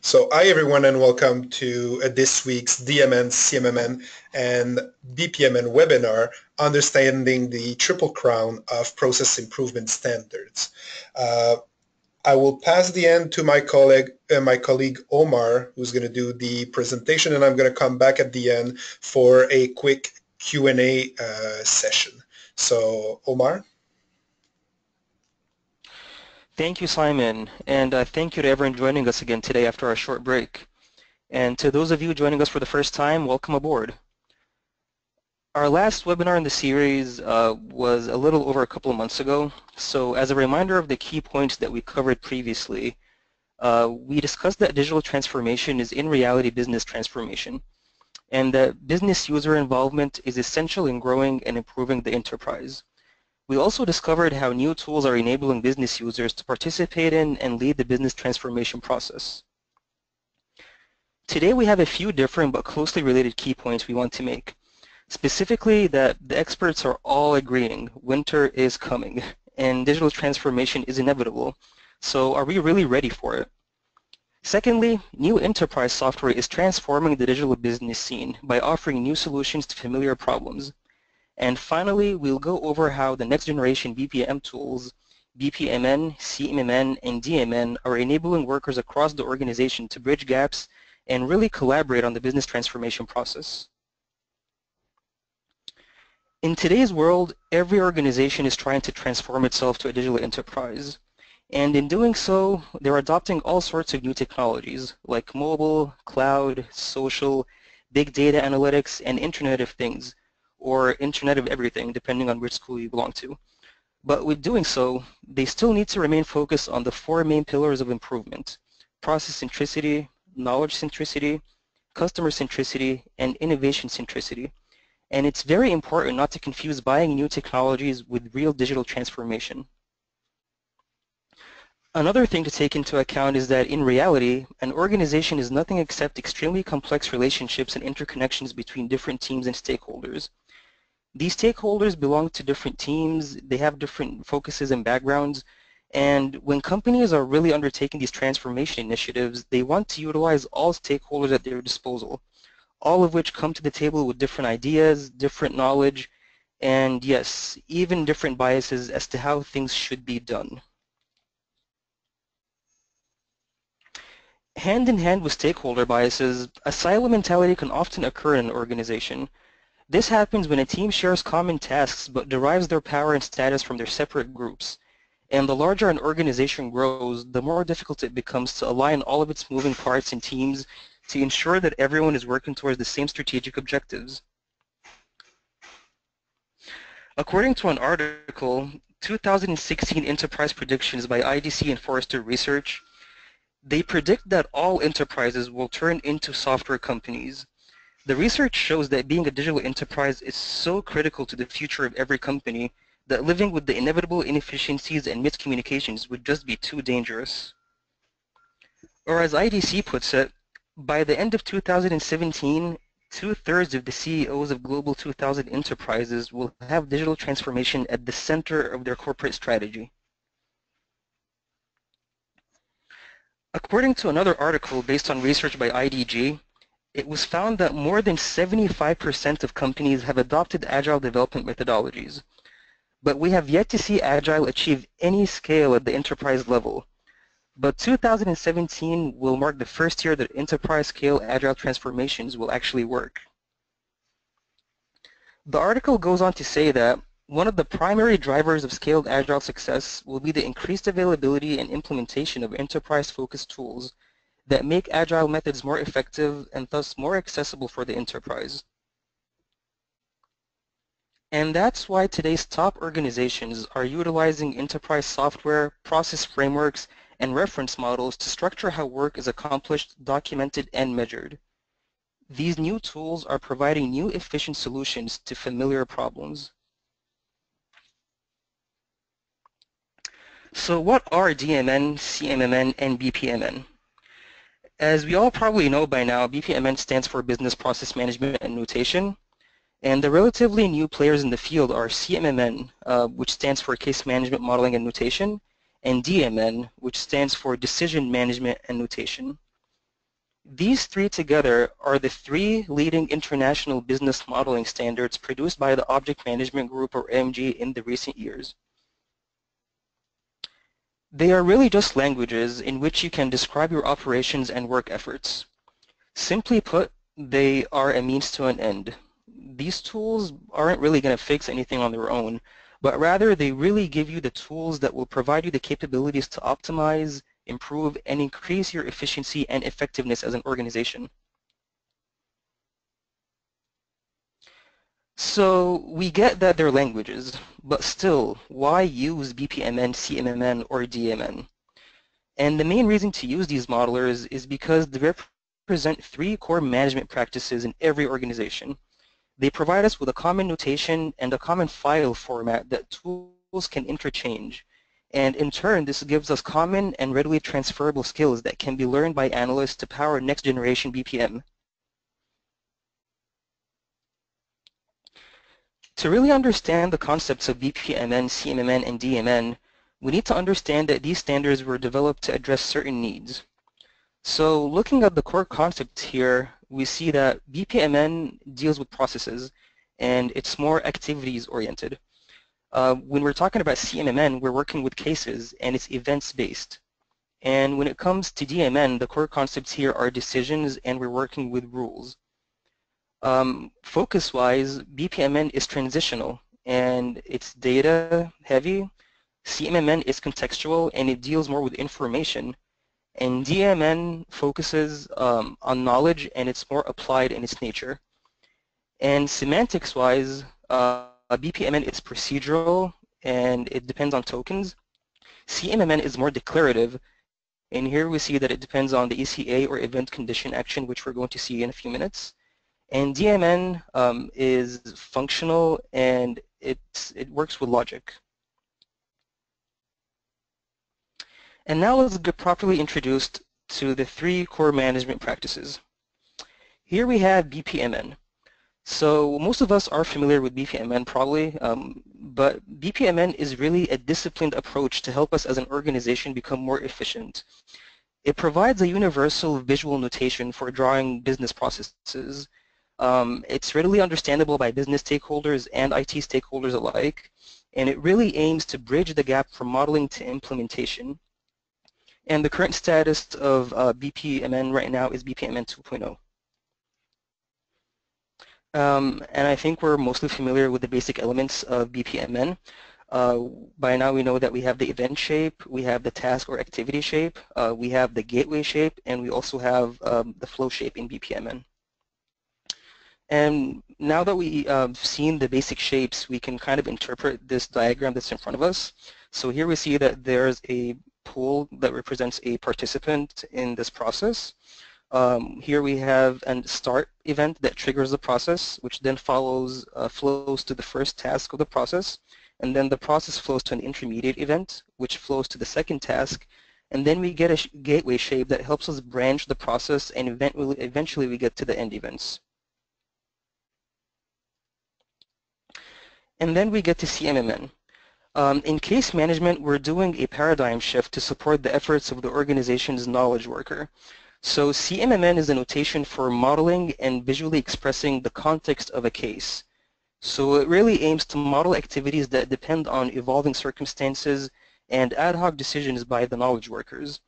So hi everyone and welcome to this week's DMN, CMMN and BPMN webinar, Understanding the Triple Crown of Process Improvement Standards. I will pass the end to my colleague Omar, who's going to do the presentation, and I'm going to come back at the end for a quick Q&A session. So Omar? Thank you, Simon, and thank you to everyone joining us again today after our short break. And to those of you joining us for the first time, welcome aboard. Our last webinar in the series was a little over a couple of months ago, so as a reminder of the key points that we covered previously, we discussed that digital transformation is in reality business transformation, and that business user involvement is essential in growing and improving the enterprise. We also discovered how new tools are enabling business users to participate in and lead the business transformation process. Today we have a few different but closely related key points we want to make. Specifically that the experts are all agreeing winter is coming and digital transformation is inevitable. So are we really ready for it? Secondly, new enterprise software is transforming the digital business scene by offering new solutions to familiar problems. And finally, we'll go over how the next generation BPM tools, BPMN, CMMN, and DMN are enabling workers across the organization to bridge gaps and really collaborate on the business transformation process. In today's world, every organization is trying to transform itself to a digital enterprise. And in doing so, they're adopting all sorts of new technologies like mobile, cloud, social, big data analytics, and Internet of Things, or Internet of Everything, depending on which school you belong to. But with doing so, they still need to remain focused on the four main pillars of improvement: process centricity, knowledge centricity, customer centricity, and innovation centricity. And it's very important not to confuse buying new technologies with real digital transformation. Another thing to take into account is that in reality, an organization is nothing except extremely complex relationships and interconnections between different teams and stakeholders. These stakeholders belong to different teams, they have different focuses and backgrounds, and when companies are really undertaking these transformation initiatives, they want to utilize all stakeholders at their disposal, all of which come to the table with different ideas, different knowledge, and yes, even different biases as to how things should be done. Hand in hand with stakeholder biases, a silo mentality can often occur in an organization. This happens when a team shares common tasks but derives their power and status from their separate groups. And the larger an organization grows, the more difficult it becomes to align all of its moving parts and teams to ensure that everyone is working towards the same strategic objectives. According to an article, 2016 Enterprise Predictions by IDC and Forrester Research, they predict that all enterprises will turn into software companies. The research shows that being a digital enterprise is so critical to the future of every company that living with the inevitable inefficiencies and miscommunications would just be too dangerous. Or as IDC puts it, by the end of 2017, 2/3 of the CEOs of Global 2000 enterprises will have digital transformation at the center of their corporate strategy. According to another article based on research by IDG, it was found that more than 75% of companies have adopted agile development methodologies. But we have yet to see agile achieve any scale at the enterprise level. But 2017 will mark the first year that enterprise-scale agile transformations will actually work. The article goes on to say that one of the primary drivers of scaled agile success will be the increased availability and implementation of enterprise-focused tools that make agile methods more effective and thus more accessible for the enterprise. And that's why today's top organizations are utilizing enterprise software, process frameworks, and reference models to structure how work is accomplished, documented, and measured. These new tools are providing new efficient solutions to familiar problems. So what are DMN, CMMN, and BPMN? As we all probably know by now, BPMN stands for Business Process Management and Notation. And the relatively new players in the field are CMMN, which stands for Case Management Modeling and Notation, and DMN, which stands for Decision Management and Notation. These three together are the three leading international business modeling standards produced by the Object Management Group, or OMG, in the recent years. They are really just languages in which you can describe your operations and work efforts. Simply put, they are a means to an end. These tools aren't really going to fix anything on their own, but rather they really give you the tools that will provide you the capabilities to optimize, improve, and increase your efficiency and effectiveness as an organization. So we get that they're languages, but still, why use BPMN, CMMN, or DMN? And the main reason to use these modelers is because they represent three core management practices in every organization. They provide us with a common notation and a common file format that tools can interchange. And in turn, this gives us common and readily transferable skills that can be learned by analysts to power next generation BPM. To really understand the concepts of BPMN, CMMN, and DMN, we need to understand that these standards were developed to address certain needs. So looking at the core concepts here, we see that BPMN deals with processes, and it's more activities oriented. When we're talking about CMMN, we're working with cases, and it's events based. And when it comes to DMN, the core concepts here are decisions, and we're working with rules. Focus-wise, BPMN is transitional, and it's data heavy. CMMN is contextual, and it deals more with information. And DMN focuses on knowledge, and it's more applied in its nature. And semantics-wise, BPMN is procedural, and it depends on tokens. CMMN is more declarative, and here we see that it depends on the ECA, or event condition action, which we're going to see in a few minutes. And DMN is functional, and it works with logic. And now let's get properly introduced to the three core management practices. Here we have BPMN. So most of us are familiar with BPMN probably, but BPMN is really a disciplined approach to help us as an organization become more efficient. It provides a universal visual notation for drawing business processes. It's readily understandable by business stakeholders and IT stakeholders alike, and it really aims to bridge the gap from modeling to implementation. And the current status of BPMN right now is BPMN 2.0. And I think we're mostly familiar with the basic elements of BPMN. By now we know that we have the event shape, we have the task or activity shape, we have the gateway shape, and we also have the flow shape in BPMN. And now that we've seen the basic shapes, we can kind of interpret this diagram that's in front of us. So here we see that there's a pool that represents a participant in this process. Here we have a start event that triggers the process, which then flows to the first task of the process. And then the process flows to an intermediate event, which flows to the second task. And then we get a gateway shape that helps us branch the process, and eventually we get to the end events. And then we get to CMMN. In case management, we're doing a paradigm shift to support the efforts of the organization's knowledge worker. So CMMN is a notation for modeling and visually expressing the context of a case. So it really aims to model activities that depend on evolving circumstances and ad hoc decisions by the knowledge workers.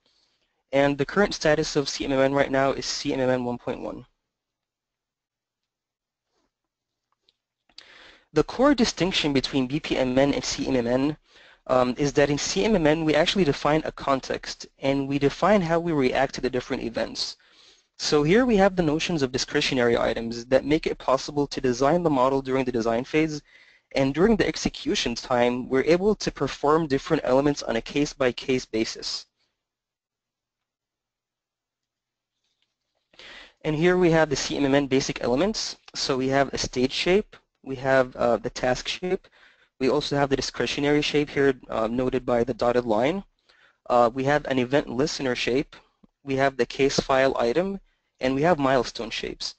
And the current status of CMMN right now is CMMN 1.1. The core distinction between BPMN and CMMN is that in CMMN we actually define a context, and we define how we react to the different events. So here we have the notions of discretionary items that make it possible to design the model during the design phase, and during the execution time we're able to perform different elements on a case-by-case basis. And here we have the CMMN basic elements. So we have a stage shape, we have the task shape, we also have the discretionary shape here noted by the dotted line. We have an event listener shape, we have the case file item, and we have milestone shapes.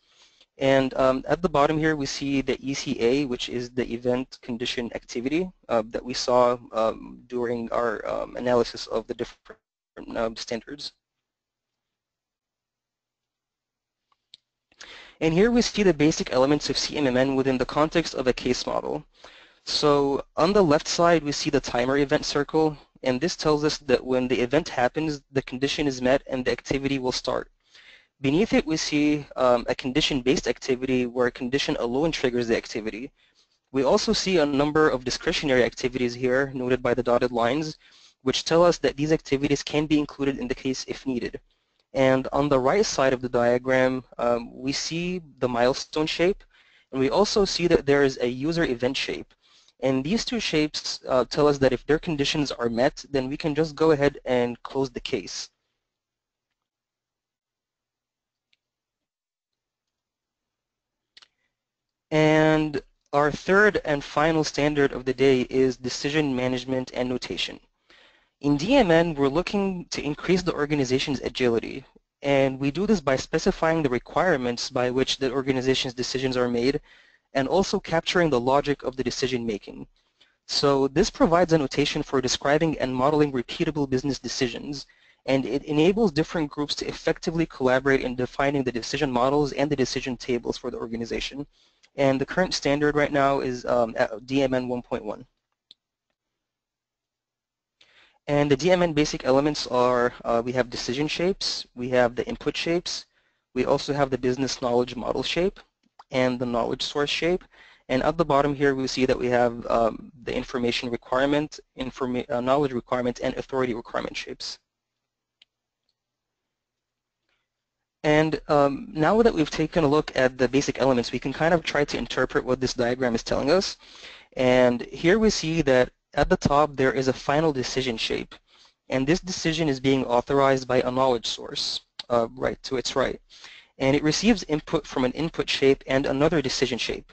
And at the bottom here we see the ECA, which is the event condition activity that we saw during our analysis of the different standards. And here we see the basic elements of CMMN within the context of a case model. So on the left side, we see the timer event circle, and this tells us that when the event happens, the condition is met and the activity will start. Beneath it, we see a condition-based activity where a condition alone triggers the activity. We also see a number of discretionary activities here, noted by the dotted lines, which tell us that these activities can be included in the case if needed. And on the right side of the diagram, we see the milestone shape, and we also see that there is a user event shape. And these two shapes tell us that if their conditions are met, then we can just go ahead and close the case. And our third and final standard of the day is decision management and notation. In DMN, we're looking to increase the organization's agility, and we do this by specifying the requirements by which the organization's decisions are made and also capturing the logic of the decision making. So this provides a notation for describing and modeling repeatable business decisions, and it enables different groups to effectively collaborate in defining the decision models and the decision tables for the organization. And the current standard right now is DMN 1.1. And the DMN basic elements are, we have decision shapes, we have the input shapes, we also have the business knowledge model shape, and the knowledge source shape. And at the bottom here, we see that we have the information requirement, knowledge requirement, and authority requirement shapes. And now that we've taken a look at the basic elements, we can kind of try to interpret what this diagram is telling us. And here we see that at the top there is a final decision shape. And this decision is being authorized by a knowledge source, right to its right. And it receives input from an input shape and another decision shape.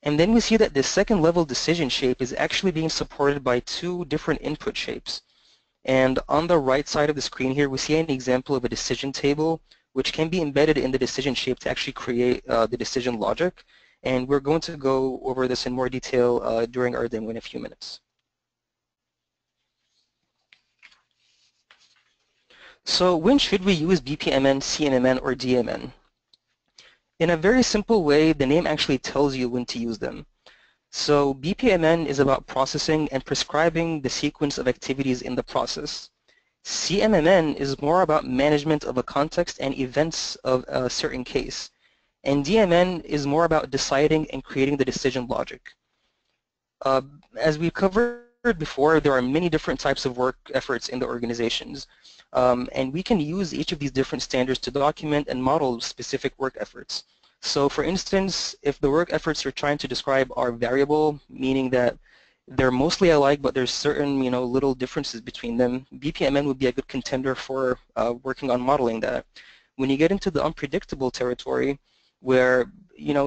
And then we see that this second level decision shape is actually being supported by two different input shapes. And on the right side of the screen here, we see an example of a decision table, which can be embedded in the decision shape to actually create the decision logic. And we're going to go over this in more detail during our demo in a few minutes. So when should we use BPMN, CMMN, or DMN? In a very simple way, the name actually tells you when to use them. So BPMN is about processing and prescribing the sequence of activities in the process. CMMN is more about management of a context and events of a certain case. And DMN is more about deciding and creating the decision logic. As we covered before, there are many different types of work efforts in the organizations. And we can use each of these different standards to document and model specific work efforts. So for instance, if the work efforts you're trying to describe are variable, meaning that they're mostly alike, but there's certain little differences between them, BPMN would be a good contender for working on modeling that. When you get into the unpredictable territory, where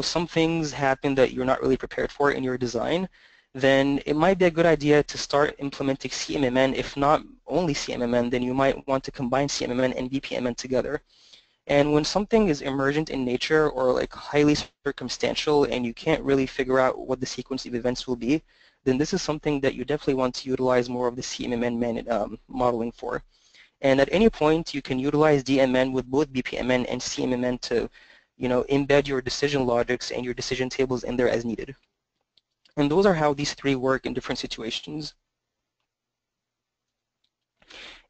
some things happen that you're not really prepared for in your design, then it might be a good idea to start implementing CMMN. If not only CMMN, then you might want to combine CMMN and BPMN together. And when something is emergent in nature or like highly circumstantial and you can't really figure out what the sequence of events will be, then this is something that you definitely want to utilize more of the CMMN modeling for. And at any point, you can utilize DMN with both BPMN and CMMN to embed your decision logics and your decision tables in there as needed. And those are how these three work in different situations.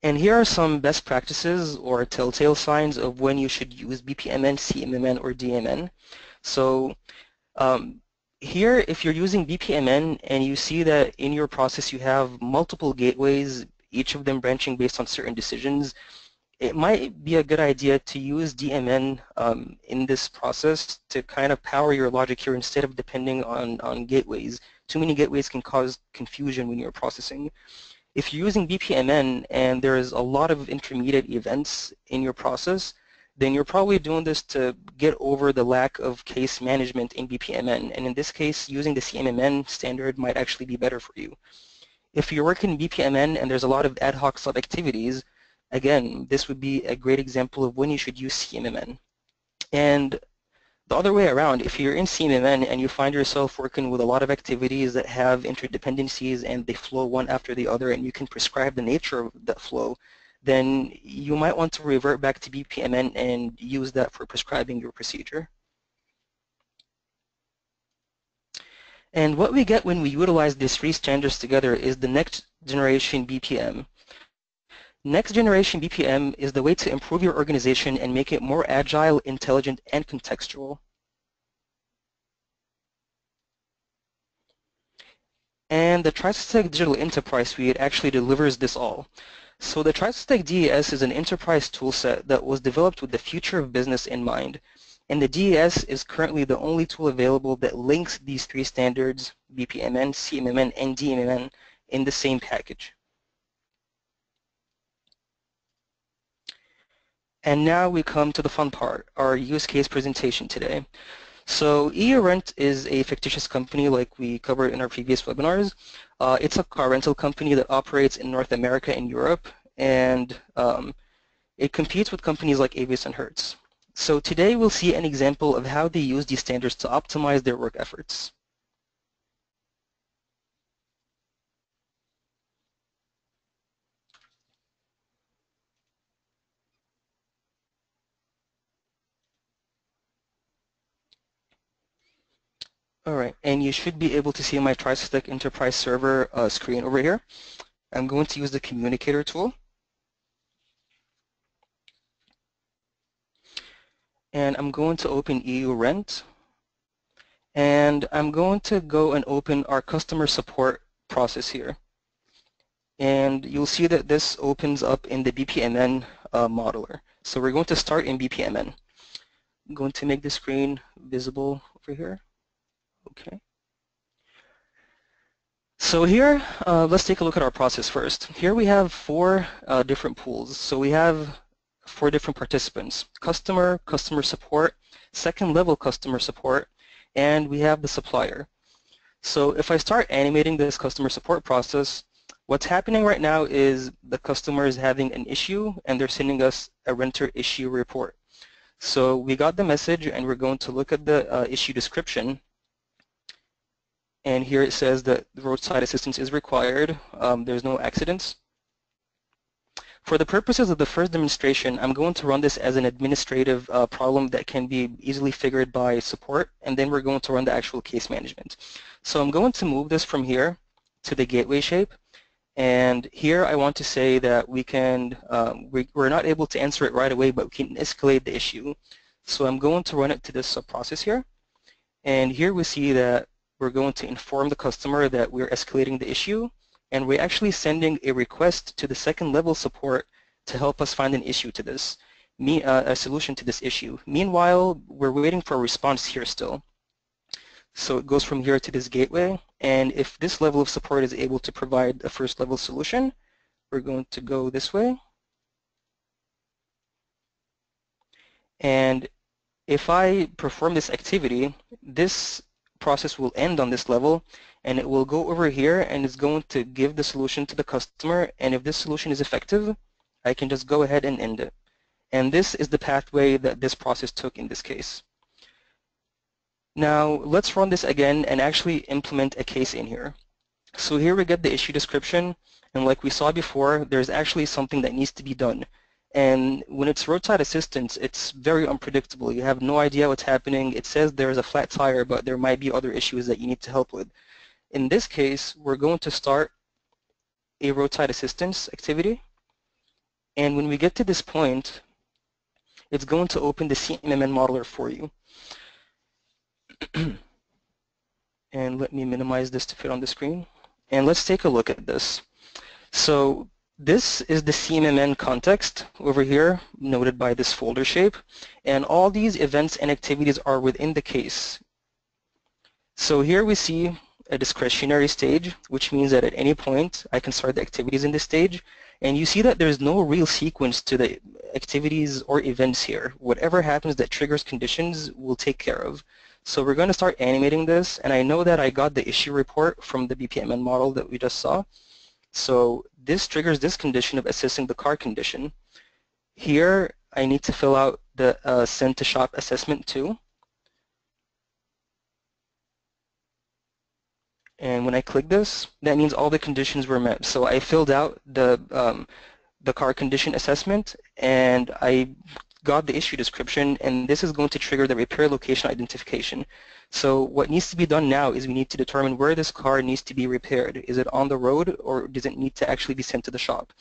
And here are some best practices or telltale signs of when you should use BPMN, CMMN, or DMN. So here, if you're using BPMN and you see that in your process you have multiple gateways, each of them branching based on certain decisions, it might be a good idea to use DMN in this process to kind of power your logic here instead of depending on gateways. Too many gateways can cause confusion when you're processing. If you're using BPMN and there's a lot of intermediate events in your process, then you're probably doing this to get over the lack of case management in BPMN. And in this case, using the CMMN standard might actually be better for you. If you're working in BPMN and there's a lot of ad hoc sub-activities, again, this would be a great example of when you should use CMMN. And the other way around, if you're in CMMN and you find yourself working with a lot of activities that have interdependencies and they flow one after the other and you can prescribe the nature of that flow, then you might want to revert back to BPMN and use that for prescribing your procedure. And what we get when we utilize these three standards together is the next generation BPM. Next generation BPM is the way to improve your organization and make it more agile, intelligent, and contextual. And the Trisotech Digital Enterprise Suite actually delivers this all. So the Trisotech DES is an enterprise toolset that was developed with the future of business in mind. And the DES is currently the only tool available that links these three standards, BPMN, CMMN, and DMN, in the same package. And now we come to the fun part, our use case presentation today. So EURent is a fictitious company like we covered in our previous webinars. It's a car rental company that operates in North America and Europe, and it competes with companies like Avis and Hertz. So today we'll see an example of how they use these standards to optimize their work efforts. All right, and you should be able to see my Trisotech Enterprise Server screen over here. I'm going to use the communicator tool. And I'm going to open EURent. And I'm going to go and open our customer support process here. And you'll see that this opens up in the BPMN modeler. So we're going to start in BPMN. I'm going to make the screen visible over here. Okay. So here, let's take a look at our process first. Here we have four different pools. So we have four different participants: customer, customer support, second level customer support, and we have the supplier. So if I start animating this customer support process, what's happening right now is the customer is having an issue and they're sending us a renter issue report. So we got the message and we're going to look at the issue description. And here it says that roadside assistance is required. There's no accidents. For the purposes of the first demonstration, I'm going to run this as an administrative problem that can be easily figured by support, and then we're going to run the actual case management. So I'm going to move this from here to the gateway shape, and here I want to say that we can, we're not able to answer it right away, but we can escalate the issue. So I'm going to run it to this subprocess here, and here we see that we're going to inform the customer that we're escalating the issue, and we're actually sending a request to the second level support to help us find an issue to this, a solution to this issue. Meanwhile, we're waiting for a response here still. So it goes from here to this gateway, and if this level of support is able to provide a first level solution, we're going to go this way. And if I perform this activity, this process will end on this level, and it will go over here and it's going to give the solution to the customer, and if this solution is effective, I can just go ahead and end it. And this is the pathway that this process took in this case. Now let's run this again and actually implement a case in here. So here we get the issue description, and like we saw before, there's actually something that needs to be done. And when it's roadside assistance, it's very unpredictable. You have no idea what's happening. It says there's a flat tire, but there might be other issues that you need to help with. In this case, we're going to start a roadside assistance activity. And when we get to this point, it's going to open the CMMN modeler for you. And let me minimize this to fit on the screen. And let's take a look at this. So this is the CMMN context over here, noted by this folder shape. And all these events and activities are within the case. So here we see a discretionary stage, which means that at any point I can start the activities in this stage. And you see that there's no real sequence to the activities or events here. Whatever happens that triggers conditions, we'll take care of. So we're going to start animating this, and I know that I got the issue report from the BPMN model that we just saw. So this triggers this condition of assessing the car condition. Here I need to fill out the send to shop assessment too. And when I click this, that means all the conditions were met. So I filled out the the car condition assessment, and I got the issue description, and this is going to trigger the repair location identification. So what needs to be done now is we need to determine where this car needs to be repaired. Is it on the road, or does it need to actually be sent to the shop?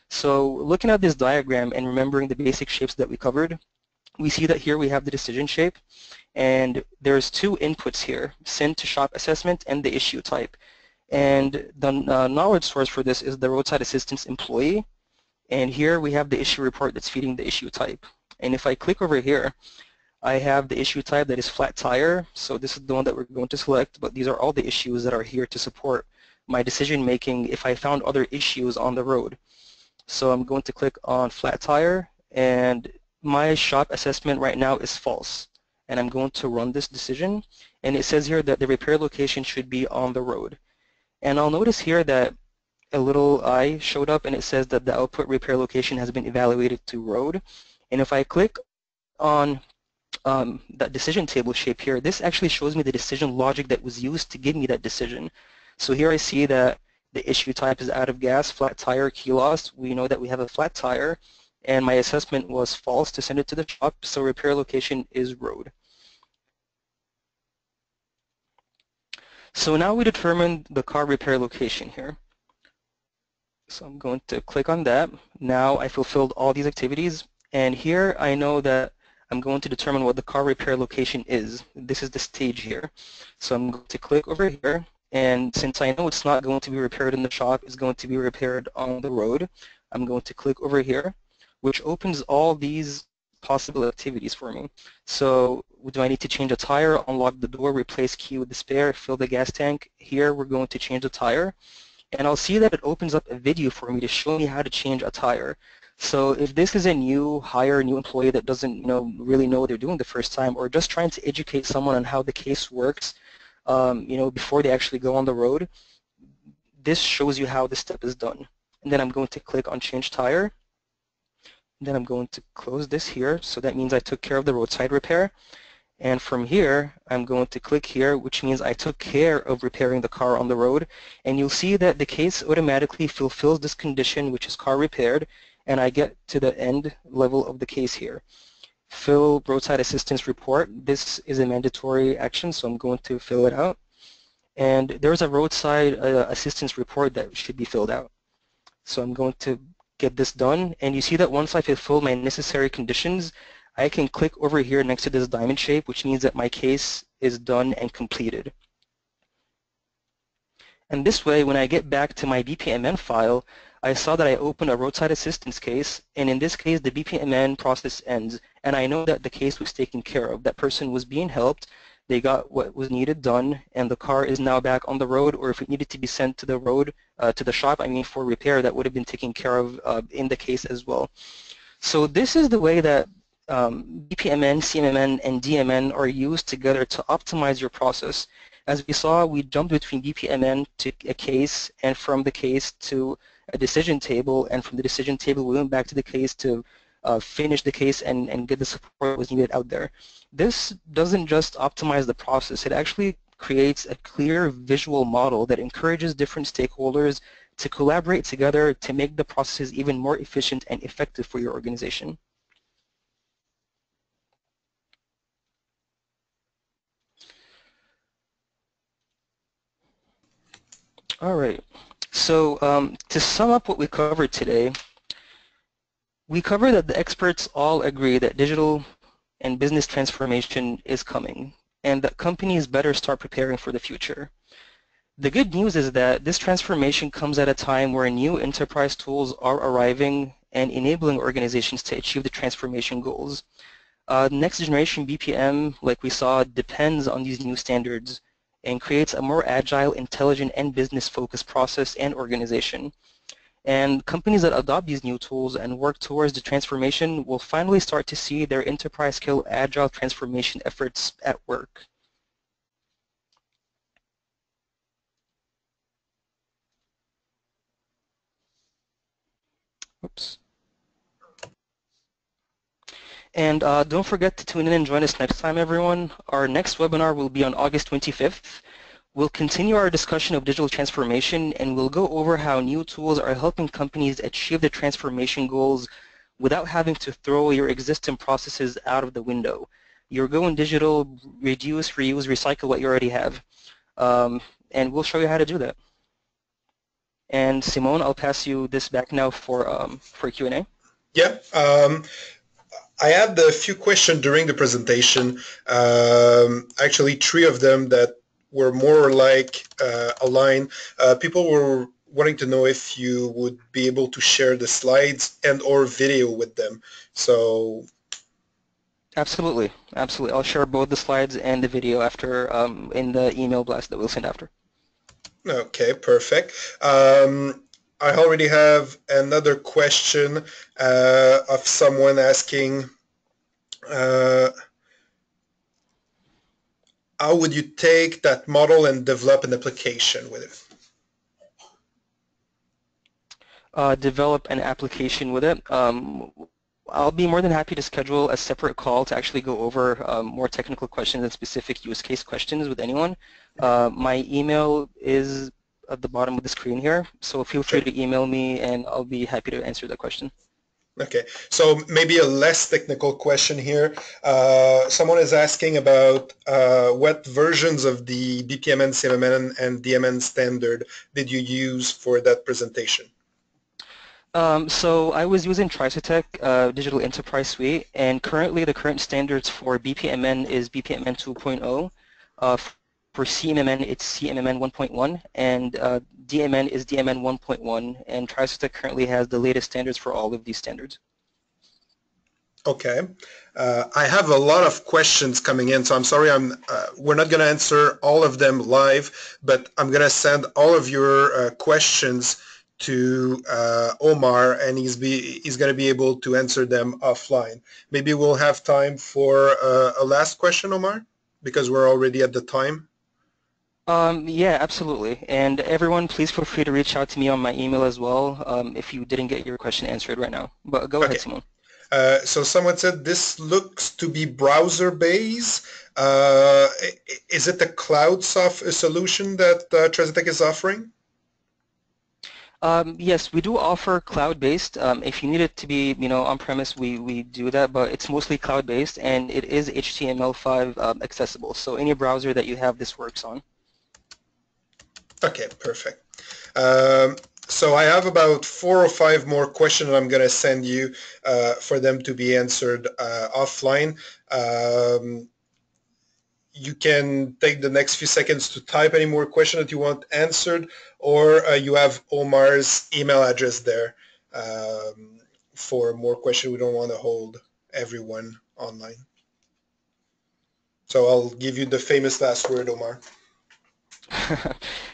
So looking at this diagram and remembering the basic shapes that we covered, we see that here we have the decision shape, and there's two inputs here, send to shop assessment and the issue type. And the knowledge source for this is the roadside assistance employee, and here we have the issue report that's feeding the issue type. And if I click over here, I have the issue type that is flat tire, so this is the one that we're going to select, but these are all the issues that are here to support my decision making if I found other issues on the road. So I'm going to click on flat tire, and my shop assessment right now is false. And I'm going to run this decision, and it says here that the repair location should be on the road. And I'll notice here that a little I showed up, and it says that the output repair location has been evaluated to road. And if I click on that decision table shape here, this actually shows me the decision logic that was used to give me that decision. So here I see that the issue type is out of gas, flat tire, key loss. We know that we have a flat tire, and my assessment was false to send it to the shop, so repair location is road. So now we determined the car repair location here. So I'm going to click on that. Now I fulfilled all these activities, and here I know that I'm going to determine what the car repair location is. This is the stage here. So I'm going to click over here, and since I know it's not going to be repaired in the shop, it's going to be repaired on the road, I'm going to click over here, which opens all these possible activities for me. So do I need to change a tire, unlock the door, replace key with the spare, fill the gas tank? Here we're going to change the tire, and I'll see that it opens up a video for me to show me how to change a tire. So if this is a new hire, new employee that doesn't really know what they're doing the first time, or just trying to educate someone on how the case works before they actually go on the road, this shows you how this step is done. And then I'm going to click on change tire. Then I'm going to close this here, so that means I took care of the roadside repair. And from here, I'm going to click here, which means I took care of repairing the car on the road. And you'll see that the case automatically fulfills this condition, which is car repaired, and I get to the end level of the case here. Fill roadside assistance report. This is a mandatory action, so I'm going to fill it out. And there's a roadside assistance report that should be filled out. So I'm going to get this done, and you see that once I fulfill my necessary conditions, I can click over here next to this diamond shape, which means that my case is done and completed. And this way, when I get back to my BPMN file, I saw that I opened a roadside assistance case, and in this case, the BPMN process ends, and I know that the case was taken care of. That person was being helped, they got what was needed done, and the car is now back on the road, or if it needed to be sent to the road, to the shop, for repair, that would have been taken care of in the case as well. So this is the way that BPMN, CMMN, and DMN are used together to optimize your process. As we saw, we jumped between BPMN to a case, and from the case to a decision table, and from the decision table we went back to the case to finish the case and get the support that was needed out there. This doesn't just optimize the process, it actually creates a clear visual model that encourages different stakeholders to collaborate together to make the processes even more efficient and effective for your organization. All right, so to sum up what we covered today, we covered that the experts all agree that digital and business transformation is coming, and that companies better start preparing for the future. The good news is that this transformation comes at a time where new enterprise tools are arriving and enabling organizations to achieve the transformation goals. Next generation BPM, like we saw, depends on these new standards and creates a more agile, intelligent, and business-focused process and organization. And companies that adopt these new tools and work towards the transformation will finally start to see their enterprise-scale agile transformation efforts at work. Oops. And don't forget to tune in and join us next time, everyone. Our next webinar will be on August 25th. We'll continue our discussion of digital transformation, and we'll go over how new tools are helping companies achieve the transformation goals without having to throw your existing processes out of the window. You're going digital, reduce, reuse, recycle what you already have. And we'll show you how to do that. And Simone, I'll pass you this back now for Q&A. Yeah. I had a few questions during the presentation, actually 3 of them that were more like aligned. People were wanting to know if you would be able to share the slides and or video with them. So Absolutely, absolutely. I'll share both the slides and the video after in the email blast that we'll send after. Okay, perfect. I already have another question of someone asking, how would you take that model and develop an application with it? Develop an application with it. I'll be more than happy to schedule a separate call to actually go over more technical questions and specific use case questions with anyone. My email is at the bottom of the screen here, so feel free to email me and I'll be happy to answer that question. Okay, so maybe a less technical question here. Someone is asking about what versions of the BPMN, CMMN, and DMN standard did you use for that presentation? So I was using Trisotech Digital Enterprise Suite, and currently the current standards for BPMN is BPMN 2.0. For CMMN, it's CMMN 1.1, and DMN is DMN 1.1, and Trisotech currently has the latest standards for all of these standards. Okay. I have a lot of questions coming in, so I'm sorry we're not going to answer all of them live, but I'm going to send all of your questions to Omar, and he's going to be able to answer them offline. Maybe we'll have time for a last question, Omar, because we're already at the time. Yeah, absolutely. And everyone, please feel free to reach out to me on my email as well if you didn't get your question answered right now. But go ahead, Simone. So someone said this looks to be browser-based. Is it a cloud solution that Trisotech is offering? Yes, we do offer cloud-based. If you need it to be, on-premise, we do that, but it's mostly cloud-based, and it is HTML5 accessible. So any browser that you have, this works on. Okay, perfect. So I have about 4 or 5 more questions I'm going to send you for them to be answered offline. You can take the next few seconds to type any more questions that you want answered, or you have Omar's email address there for more questions. We don't want to hold everyone online. So I'll give you the famous last word, Omar.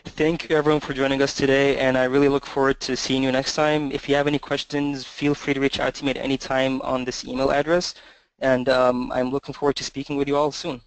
Thank you, everyone, for joining us today, and I really look forward to seeing you next time. If you have any questions, feel free to reach out to me at any time on this email address, and I'm looking forward to speaking with you all soon.